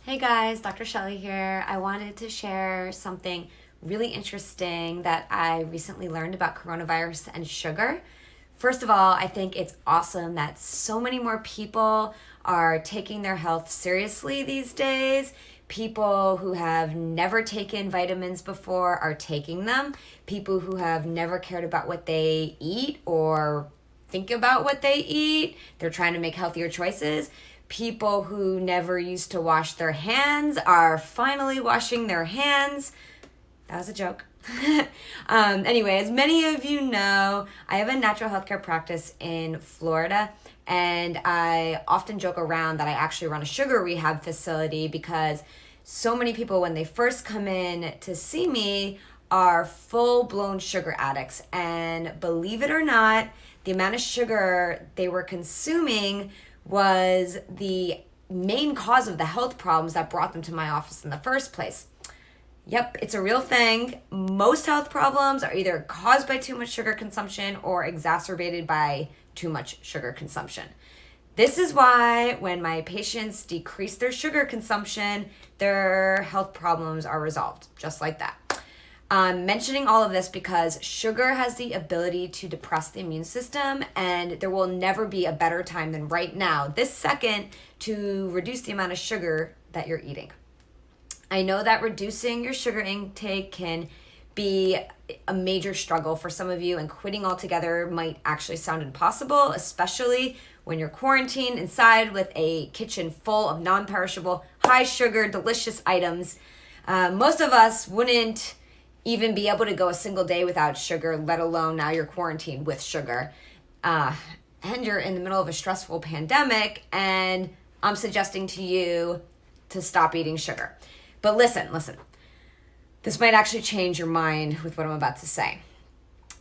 Hey guys, Dr. Shelly here. I wanted to share something really interesting that I recently learned about coronavirus and sugar. First of all, I think it's awesome that so many more people are taking their health seriously these days. People who have never taken vitamins before are taking them. People who have never cared about what they eat or think about what they eat, they're trying to make healthier choices. People who never used to wash their hands are finally washing their hands. That was a joke. Anyway, as many of you know, I have a natural healthcare practice in Florida, and I often joke around that I actually run a sugar rehab facility because so many people, when they first come in to see me, are full-blown sugar addicts. And believe it or not, the amount of sugar they were consuming was the main cause of the health problems that brought them to my office in the first place. Yep, it's a real thing. Most health problems are either caused by too much sugar consumption or exacerbated by too much sugar consumption. This is why when my patients decrease their sugar consumption, their health problems are resolved, just like that. I'm mentioning all of this because sugar has the ability to depress the immune system, and there will never be a better time than right now, this second, to reduce the amount of sugar that you're eating. I know that reducing your sugar intake can be a major struggle for some of you, and quitting altogether might actually sound impossible, especially when you're quarantined inside with a kitchen full of non-perishable, high-sugar, delicious items. Most of us wouldn't even be able to go a single day without sugar, let alone now you're quarantined with sugar. And you're in the middle of a stressful pandemic, and I'm suggesting to you to stop eating sugar. But listen. This might actually change your mind with what I'm about to say.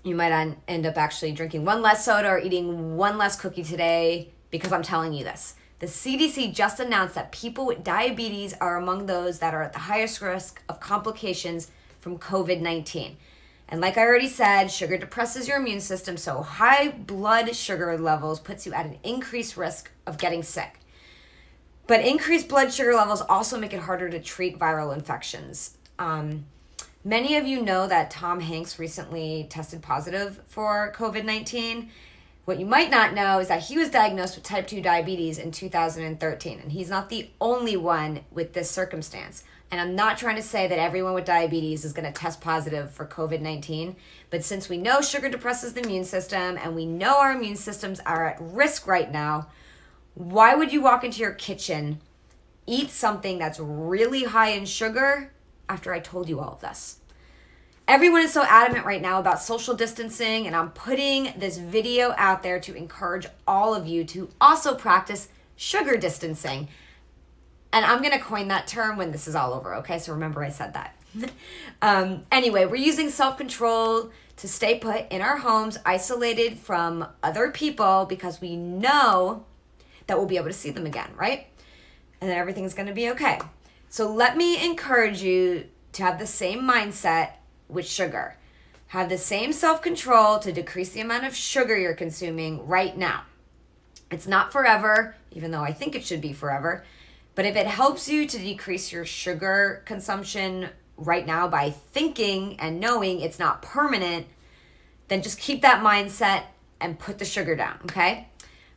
You might end up actually drinking one less soda or eating one less cookie today because I'm telling you this. The CDC just announced that people with diabetes are among those that are at the highest risk of complications from COVID-19. And like I already said, sugar depresses your immune system, so high blood sugar levels puts you at an increased risk of getting sick. But increased blood sugar levels also make it harder to treat viral infections. Many of you know that Tom Hanks recently tested positive for COVID-19. What you might not know is that he was diagnosed with type 2 diabetes in 2013, and he's not the only one with this circumstance. And I'm not trying to say that everyone with diabetes is going to test positive for COVID-19, but since we know sugar depresses the immune system and we know our immune systems are at risk right now, why would you walk into your kitchen, eat something that's really high in sugar after I told you all of this? Everyone is so adamant right now about social distancing, and I'm putting this video out there to encourage all of you to also practice sugar distancing. And I'm going to coin that term when this is all over, okay? So remember I said that. Anyway, we're using self-control to stay put in our homes, isolated from other people, because we know that we'll be able to see them again, right? And then everything's going to be okay. So let me encourage you to have the same mindset with sugar. Have the same self-control to decrease the amount of sugar you're consuming right now. It's not forever, even though I think it should be forever. But if it helps you to decrease your sugar consumption right now by thinking and knowing it's not permanent, then just keep that mindset and put the sugar down, okay?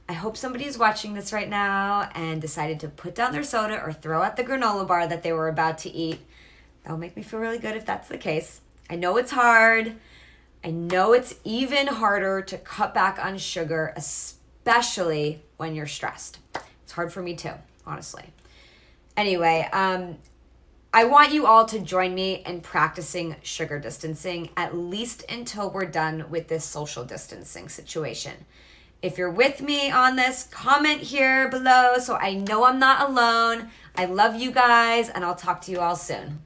I hope somebody is watching this right now and decided to put down their soda or throw out the granola bar that they were about to eat. That'll make me feel really good if that's the case. I know it's hard. I know it's even harder to cut back on sugar, especially when you're stressed. It's hard for me too, honestly. Anyway, I want you all to join me in practicing sugar distancing, at least until we're done with this social distancing situation. If you're with me on this, comment here below so I know I'm not alone. I love you guys, and I'll talk to you all soon.